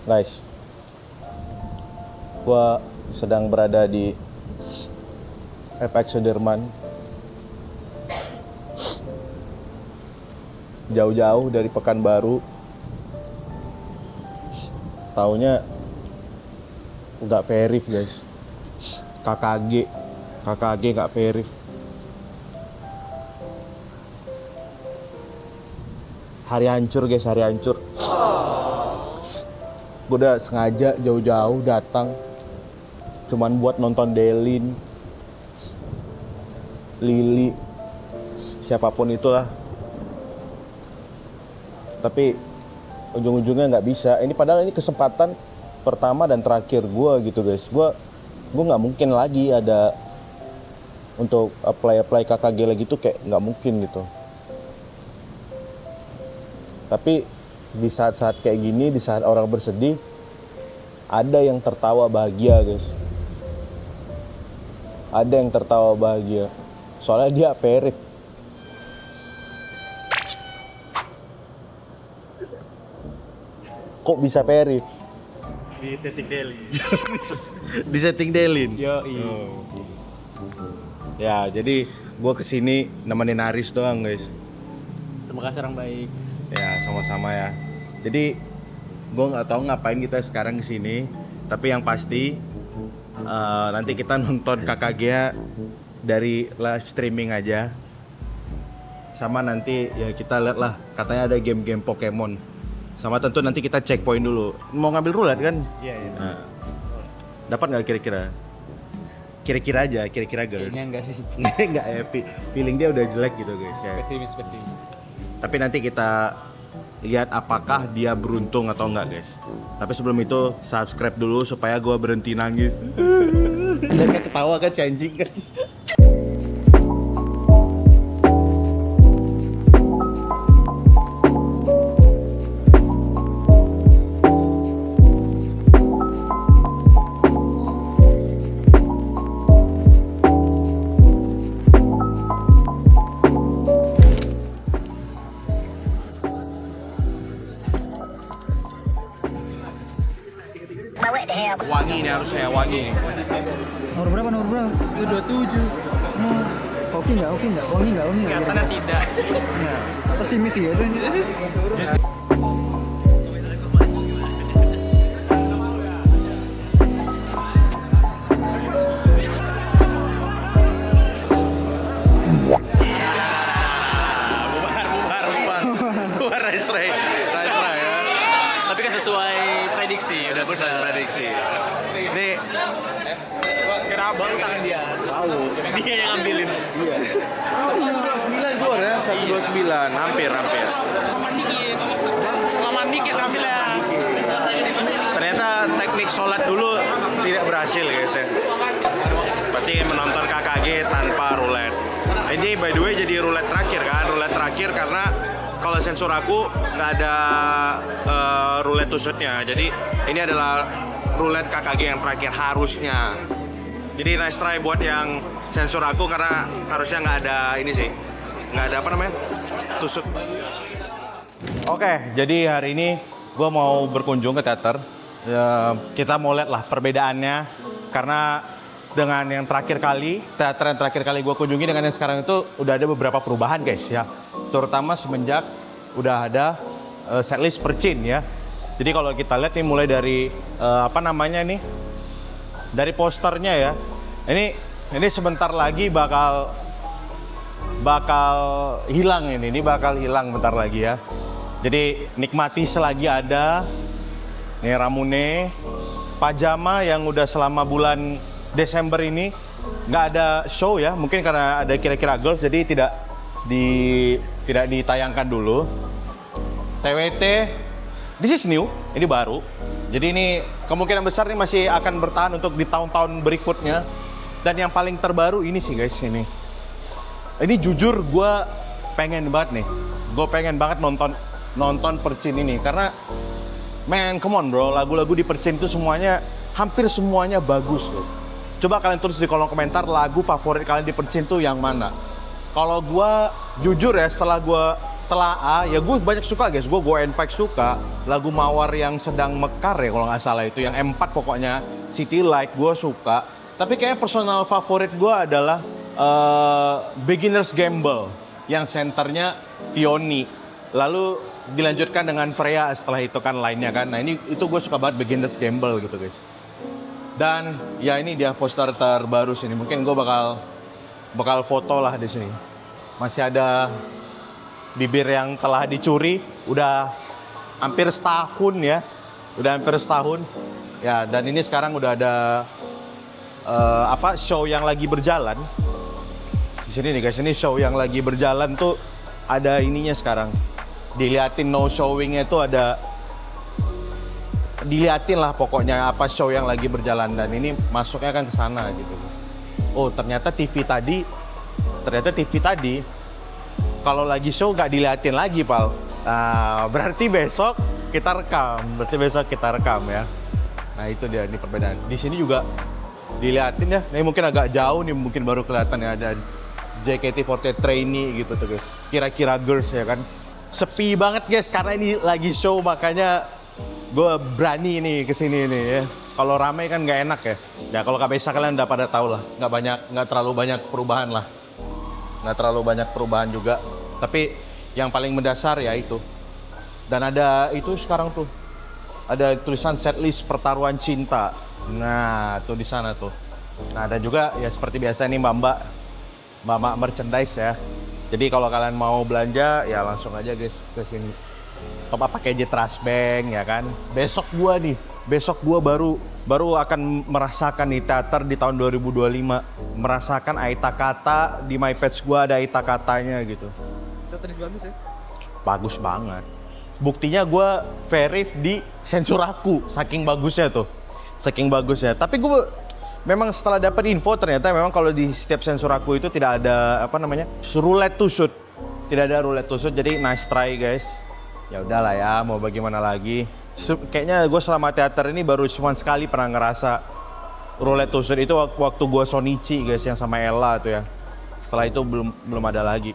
Guys, gua sedang berada di FX Sudirman. Jauh-jauh dari Pekanbaru. Taunya nggak verif guys. KKG nggak verif. Hari hancur guys, hari hancur. Gue udah sengaja jauh-jauh datang cuman buat nonton Delin, Lili, siapapun itulah. Tapi ujung-ujungnya nggak bisa. Ini padahal ini kesempatan pertama dan terakhir gue gitu guys. Gue nggak mungkin lagi ada untuk apply KKG lagi tuh, kayak nggak mungkin gitu. Tapi di saat-saat kayak gini, di saat orang bersedih, ada yang tertawa bahagia guys. Ada yang tertawa bahagia. Soalnya dia verif. Kok bisa verif? Di setting daily. Di setting Delin. Yo, Ya, jadi gue kesini nemenin Aris doang guys. Terima kasih orang baik. Ya, sama-sama ya. Jadi gue nggak tahu ngapain kita sekarang kesini, tapi yang pasti nanti kita nonton KKG dari live streaming aja. Sama nanti ya kita lihat lah, katanya ada game-game Pokemon. Sama tentu nanti kita checkpoint dulu. Mau ngambil roulette kan? Iya. Nah, dapat nggak kira-kira? Kira-kira aja, kira-kira girls. Kayaknya enggak sih. Nggak ya, feeling dia udah jelek gitu guys ya. Pesimis. Tapi nanti kita lihat apakah dia beruntung atau enggak guys. Tapi sebelum itu subscribe dulu supaya gue berhenti nangis. Dan kayak ketawa kan, anjing kan. Wangi ini harusnya, wangi. Nomor berapa? Itu 27. Oke nggak? Wangi nggak? Kelihatannya tidak. Nggak. Pesimis gitu. Bubar race try ya. Tapi kan sesuai prediksi, udah Sesuai prediksi. Ini kenapa baru tangan dia? tahu. Dia yang ngambilin. Iya. 129 gol ya, 129, hampir. Laman dikit ngambilnya. Ternyata teknik sholat dulu tidak berhasil guys ya. Berarti menonton KKG tanpa roulette. Ini by the way jadi roulette terakhir kan, karena kalau sensor aku nggak ada roulette tusuknya. Jadi ini adalah roulette KKG yang terakhir harusnya. Jadi nice try buat yang sensor aku karena harusnya nggak ada ini sih, nggak ada apa namanya tusuk. Oke, jadi hari ini gue mau berkunjung ke teater. Ya, kita mau lihat lah perbedaannya karena dengan yang terakhir kali, teater yang terakhir kali gue kunjungi dengan yang sekarang itu udah ada beberapa perubahan guys ya. Terutama semenjak udah ada setlist per scene ya. Jadi kalau kita lihat nih mulai dari apa namanya nih, dari posternya ya. Ini sebentar lagi bakal hilang ini bakal hilang bentar lagi ya. Jadi nikmati selagi ada. Nih Ramune, Pajama yang udah selama bulan Desember ini nggak ada show ya, mungkin karena ada kira-kira girls jadi tidak ditayangkan dulu. TWT, this is new, ini baru. Jadi ini kemungkinan besar nih masih akan bertahan untuk di tahun-tahun berikutnya. Dan yang paling terbaru ini sih guys, ini jujur gue pengen banget nih, gue pengen banget nonton Percin ini karena man, come on bro, lagu-lagu di Percin itu semuanya, hampir semuanya bagus loh. Coba kalian tulis di kolom komentar lagu favorit kalian di Percin itu yang mana. Kalau gue jujur ya, setelah gue Telaah, ya gue banyak suka guys. Gue in fact suka lagu Mawar yang sedang mekar ya kalau nggak salah itu. Yang M4 pokoknya, City Light gue suka. Tapi kayaknya personal favorit gue adalah Beginner's Gamble. Yang senternya Vioni. Lalu dilanjutkan dengan Freya setelah itu kan lainnya kan. Nah itu gue suka banget Beginner's Gamble gitu guys. Dan ya ini dia poster terbaru sini. Mungkin gue bakal foto lah di sini. Masih ada bibir yang telah dicuri, udah hampir setahun ya. Udah hampir setahun. Ya, dan ini sekarang udah ada show yang lagi berjalan. Di sini nih guys, ini show yang lagi berjalan tuh ada ininya sekarang. Diliatin no showingnya tuh ada, diliatin lah pokoknya apa show yang lagi berjalan, dan ini masuknya kan ke sana gitu. Oh, ternyata TV tadi kalau lagi show nggak diliatin lagi, Pal. Nah, berarti besok kita rekam ya. Nah, itu dia ini perbedaan. Di sini juga diliatin ya. Ini mungkin agak jauh nih, mungkin baru kelihatan ya, ada JKT48 trainee gitu tuh guys. Kira-kira girls ya kan. Sepi banget guys karena ini lagi show, makanya gue berani nih kesini nih ya. Kalau ramai kan nggak enak ya. Ya kalau KBSA kalian udah pada tahu lah. Nggak terlalu banyak perubahan lah. Nggak terlalu banyak perubahan juga. Tapi yang paling mendasar ya itu. Dan ada itu sekarang tuh. Ada tulisan setlist pertaruhan cinta. Nah, tuh di sana tuh. Nah, dan juga ya seperti biasa nih Mbak merchandise ya. Jadi kalau kalian mau belanja ya langsung aja guys ke sini. Apa pakai J Trust Bank ya kan. Besok gua baru akan merasakan nih teater di tahun 2025. Merasakan Aita Kata, di My Page gua ada Aita Katanya gitu. Seteris bagus ya? Bagus banget. Buktinya gue verif di Sensuraku, saking bagusnya tuh. Saking bagusnya. Tapi gue memang setelah dapat info ternyata memang kalau di setiap Sensuraku itu tidak ada roulette to shoot. Tidak ada roulette to shoot, jadi nice try guys. Ya udahlah ya, mau bagaimana lagi. Kayaknya gue selama teater ini baru cuma sekali pernah ngerasa roulette to shoot itu waktu gue Sonichi guys, yang sama Ella tuh ya. Setelah itu belum ada lagi.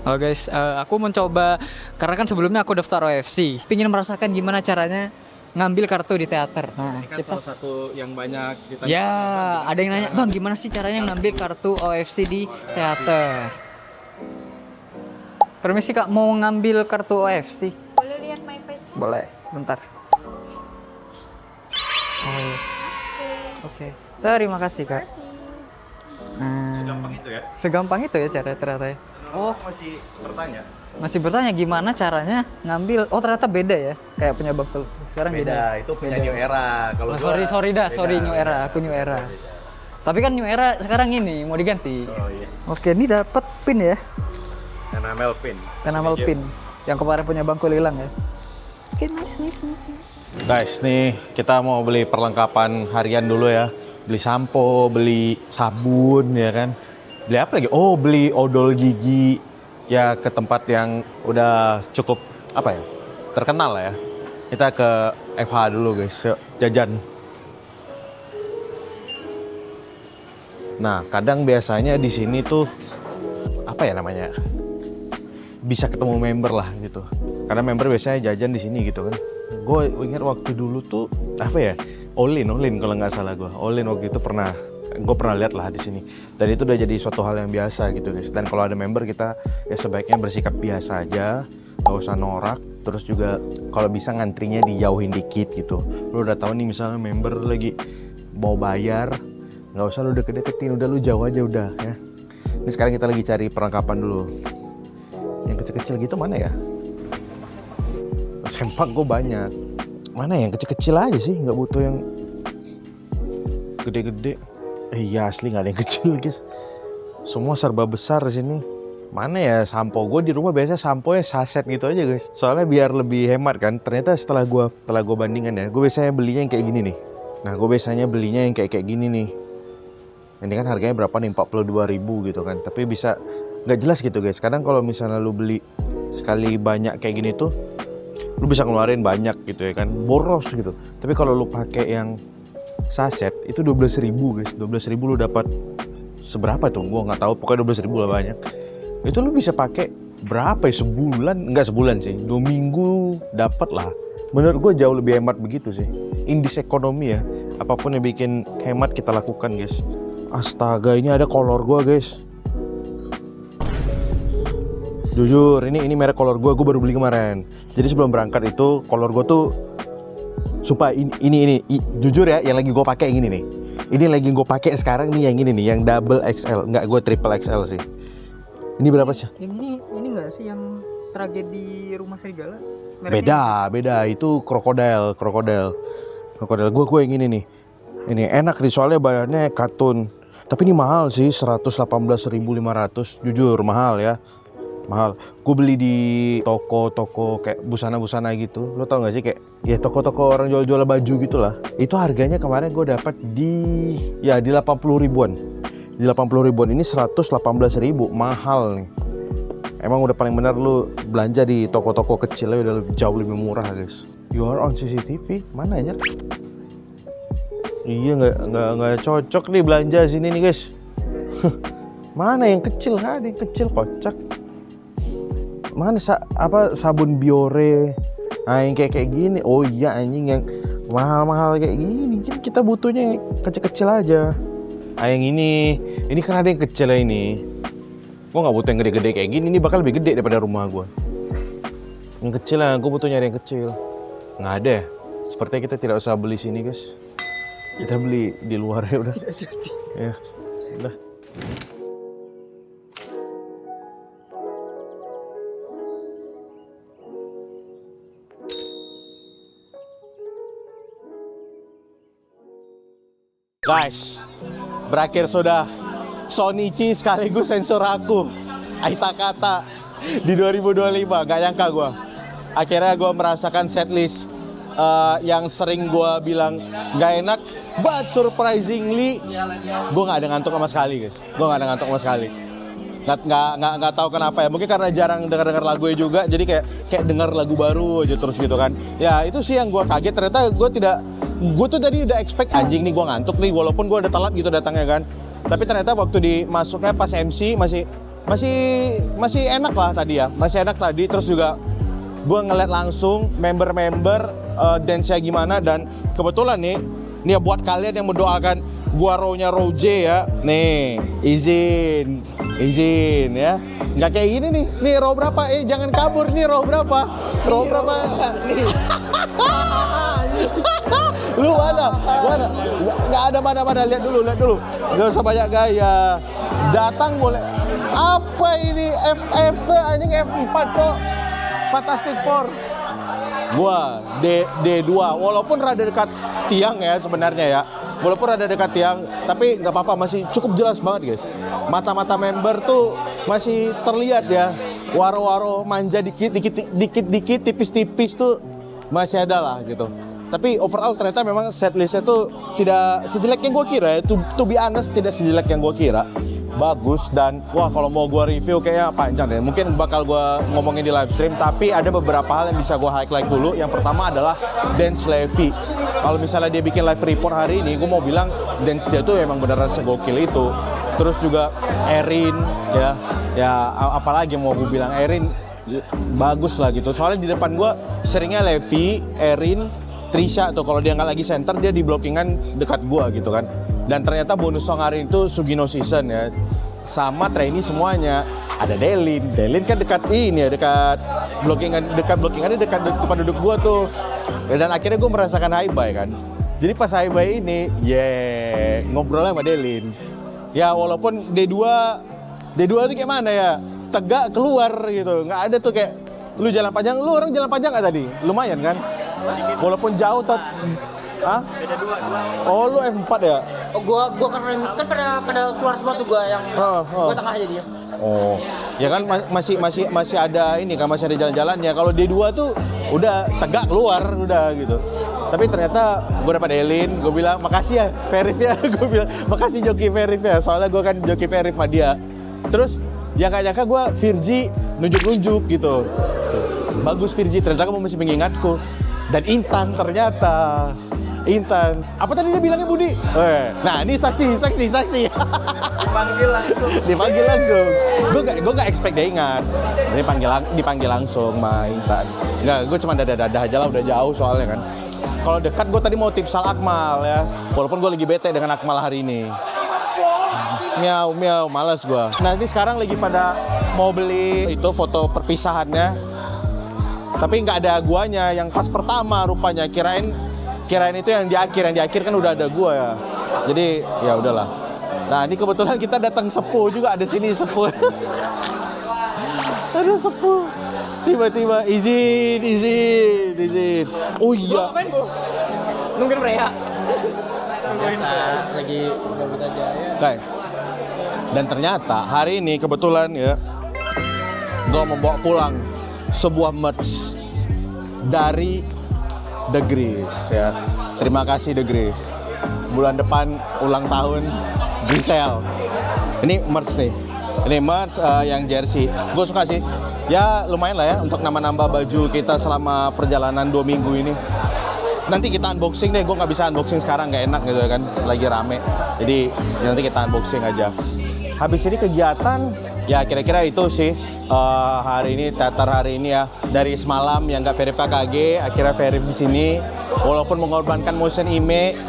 Halo guys, aku mencoba, karena kan sebelumnya aku daftar OFC. Pingin merasakan gimana caranya ngambil kartu di teater. Nah, Ini kan salah satu yang banyak ditanya. ya, ada yang nanya, Bang gimana sih caranya ngambil kartu OFC di teater? Permisi Kak, mau ngambil kartu OFC? Boleh lihat my page? Boleh, sebentar. Oke. Terima kasih Kak. Segampang itu ya? Segampang itu ya cara ternyata ya. Oh, masih bertanya? Masih bertanya gimana caranya ngambil. Oh ternyata beda ya. Kayak punya Bang Tulus sekarang beda. Itu punya New Era. Kalau Sorry New Era, aku New Era. Tapi kan New Era sekarang ini mau diganti. Oh iya. Oke, ini dapat pin ya. Enamel pin. Enamel pin. Yang kemarin punya Bang Kul hilang ya. Oke, nice. Guys, nih kita mau beli perlengkapan harian dulu ya. Beli sampo, beli sabun ya kan. Beli apa lagi? Oh, beli odol gigi. Ya ke tempat yang udah cukup terkenal lah ya. Kita ke FH dulu guys, jajan. Nah, kadang biasanya di sini tuh bisa ketemu member lah gitu. Karena member biasanya jajan di sini gitu kan. Gue ingat waktu dulu tuh All in kalau nggak salah gue. All in waktu itu gue pernah lihat lah di sini. Dan itu udah jadi suatu hal yang biasa gitu guys. Dan kalau ada member kita ya sebaiknya bersikap biasa aja, nggak usah norak. Terus juga kalau bisa ngantrinya dijauhin dikit gitu. Lu udah tahu nih misalnya member lagi mau bayar, nggak usah lu deket-deketin, udah lu jauh aja udah ya. Ini sekarang kita lagi cari perlengkapan dulu. Yang kecil-kecil gitu mana ya? Sempak gue banyak. Mana yang kecil-kecil aja sih, nggak butuh yang gede-gede. Iya asli nggak ada yang kecil guys. Semua serba besar di sini. Mana ya sampo? Gue di rumah biasanya samponya saset gitu aja guys. Soalnya biar lebih hemat kan. Ternyata setelah gue bandingkan ya, gue biasanya belinya yang kayak gini nih. Nah gue biasanya belinya yang kayak gini nih. Ini kan harganya berapa nih? 42.000 gitu kan. Tapi bisa nggak jelas gitu guys. Kadang kalau misalnya lu beli sekali banyak kayak gini tuh, lu bisa ngeluarin banyak gitu ya kan, boros gitu. Tapi kalau lu pakai yang saset itu 12.000 guys. 12.000 lu dapat seberapa tuh? Gua nggak tahu, pokoknya 12.000 lah banyak. Itu lu bisa pakai berapa ya, sebulan? Enggak sebulan sih, 2 minggu dapat lah. Menurut gue jauh lebih hemat begitu sih. Indis ekonomi ya, apapun yang bikin hemat kita lakukan guys. Astaga, ini ada kolor gue guys. Jujur, ini merek kolor gue baru beli kemarin. Jadi sebelum berangkat itu kolor gue tuh sumpah ini jujur ya, yang lagi gue pakai yang ini nih. Ini lagi gue pakai sekarang nih, yang ini nih, yang double XL. Enggak, gue triple XL sih. Ini berapa sih? Yang ini enggak sih yang tragedi Rumah Serigala? Beda. Itu krokodil. Gue yang ini nih. Ini enak nih soalnya bayarnya katun. Tapi ini mahal sih, 118.500. Jujur mahal ya. Mahal. Gue beli di toko-toko kayak busana-busana gitu. Lo tau gak sih kayak ya toko-toko orang jual-jual baju gitu lah. Itu harganya kemarin gue dapat di 80 ribuan. Di 80 ribuan, ini 118.000, mahal nih. Emang udah paling benar lu belanja di toko-toko kecilnya udah jauh lebih murah guys. You are on CCTV, mana aja? Iya nggak cocok nih belanja sini nih guys. Mana yang kecil? Nggak ada yang kecil, kocak. Mana sabun Biore? Nah, yang kayak gini. Oh iya anjing, yang mahal-mahal kayak gini. Kita butuhnya yang kecil-kecil aja. Ah yang ini kan ada yang kecil ya ini. Gue nggak butuh yang gede-gede kayak gini. Ini bakal lebih gede daripada rumah gue. Yang kecil lah, gue butuh nyari yang kecil. Nggak ada ya? Sepertinya kita tidak usah beli sini guys. Kita beli di luar ya udah. Ya, udah. Guys, berakhir sudah Sonichi sekaligus sensor aku. Aita kata di 2025, gak nyangka gue. Akhirnya gue merasakan setlist yang sering gue bilang gak enak, but surprisingly gue gak ada ngantuk sama sekali guys. Gue gak ada ngantuk sama sekali. Nggak tahu kenapa ya, mungkin karena jarang dengar lagunya juga, jadi kayak dengar lagu baru aja terus gitu kan. Ya itu sih yang gue kaget, ternyata gue tuh tadi udah expect anjing nih gue ngantuk nih, walaupun gue udah telat gitu datangnya kan. Tapi ternyata waktu dimasuknya pas MC masih enak lah tadi ya, masih enak tadi. Terus juga gue ngeliat langsung member-member dance-nya gimana, dan kebetulan nih buat kalian yang mendoakan gua row-nya row J ya, nih izin ya, nggak kayak gini nih row berapa, jangan kabur, nih row berapa nih. Lu mana? Nggak ada mana, lihat dulu, nggak usah banyak gaya, datang boleh. Apa ini FFC anjing, F4 cok, Fantastic Four. Gua D2, walaupun rada dekat tiang ya sebenarnya ya. Walaupun rada dekat tiang, tapi nggak apa-apa, masih cukup jelas banget guys. Mata-mata member tuh masih terlihat ya. Waro-waro manja dikit, tipis-tipis tuh masih ada lah gitu. Tapi overall ternyata memang setlistnya tuh tidak sejelek yang gue kira ya. To be honest, tidak sejelek yang gue kira. Bagus, dan wah kalau mau gue review kayaknya panjang deh. Mungkin bakal gue ngomongin di live stream, tapi ada beberapa hal yang bisa gue highlight dulu. Yang pertama adalah dance Levi. Kalau misalnya dia bikin live report hari ini, gue mau bilang dance dia tuh emang beneran segokil itu. Terus juga Erin ya apalagi mau gue bilang, Erin bagus lah gitu. Soalnya di depan gue seringnya Levi, Erin, Trisha tuh kalau dia nggak lagi center, dia di blockingan dekat gue gitu kan. Dan ternyata bonus song hari itu Sugino Season ya, sama trainee semuanya. Ada Delin kan dekat ini ya, dekat blockingannya dekat tempat duduk gua tuh. Dan akhirnya gua merasakan high bye kan. Jadi pas high bye ini, ngobrol sama Delin. Ya walaupun D2 itu kayak mana ya, tegak keluar gitu, nggak ada tuh kayak lu jalan panjang, lu orang jalan panjang nggak tadi? Lumayan kan? Walaupun jauh Hah? Beda 2. Oh lu F4 ya? Oh gua kan pada keluar semua tuh gua yang gua tengah aja dia. Oh. Ya kan masih ada ini kan, masih ada jalan-jalan ya. Kalau D2 tuh udah tegak keluar udah gitu. Tapi ternyata gue dapat Elin, gue bilang makasih ya Verif ya. Gue bilang makasih Joki Verif ya. Soalnya gue kan Joki Verif sama dia. Terus nyangka gue Virgi nunjuk-nunjuk gitu. Bagus Virgi, ternyata kamu masih mengingatku. Dan Intan ternyata Intan. Apa tadi dia bilangnya Budi? Nah, ini saksi. Dipanggil langsung. Gue nggak expect dia ingat. Dipanggil langsung sama Intan. Nggak, gue cuma dadah aja lah, udah jauh soalnya kan. Kalau dekat gue tadi mau tipsal Akmal ya. Walaupun gue lagi bete dengan Akmal hari ini. Miau, males gue. Nah, ini sekarang lagi pada mau beli itu foto perpisahannya. Tapi nggak ada guanya yang pas pertama rupanya. Kirain itu yang di akhir kan udah ada gua ya. Jadi ya udahlah. Nah, ini kebetulan kita datang sepuh juga, ada sini sepuh. Ada sepuh. Tiba-tiba izin. Oh iya. Ngapain, Bu? Nungguin Freya. Biasa lagi gabut aja ya. Guys. Dan ternyata hari ini kebetulan ya gua membawa pulang sebuah merch dari The Grease ya. Terima kasih The Grease. Bulan depan ulang tahun Grisel. Ini merch nih. Ini merch yang jersey. Gue suka sih. Ya lumayan lah ya untuk nambah-nambah baju kita selama perjalanan 2 minggu ini. Nanti kita unboxing deh. Gue nggak bisa unboxing sekarang, nggak enak gitu kan. Lagi rame. Jadi nanti kita unboxing aja. Habis ini kegiatan ya kira-kira itu sih. Hari ini teater hari ini ya, dari semalam yang nggak verif KKG akhirnya verif di sini walaupun mengorbankan motion ime.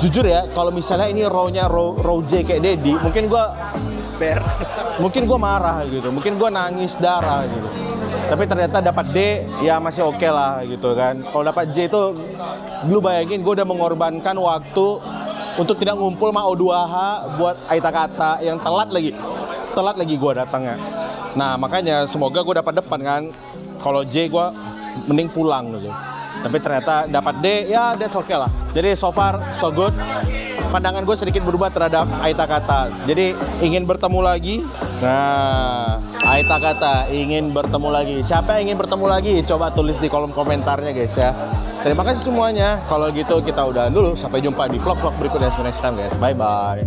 Jujur ya, kalau misalnya ini row-nya row J kayak Dedi, mungkin gue marah gitu, mungkin gue nangis darah gitu. Tapi ternyata dapat D ya masih oke lah gitu kan. Kalau dapat J itu lu bayangin gue udah mengorbankan waktu untuk tidak ngumpul sama O2H buat Aita Kata yang telat lagi gue datangnya. Nah makanya semoga gue dapat depan kan. Kalau J gue mending pulang gitu. Tapi ternyata dapat D ya that's okay lah. Jadi so far so good. Pandangan gue sedikit berubah terhadap Aita Kata. Jadi ingin bertemu lagi. Nah Aita Kata ingin bertemu lagi. Siapa yang ingin bertemu lagi? Coba tulis di kolom komentarnya guys ya. Terima kasih semuanya. Kalau gitu kita udahan dulu. Sampai jumpa di vlog-vlog berikutnya. See you next time guys. Bye bye.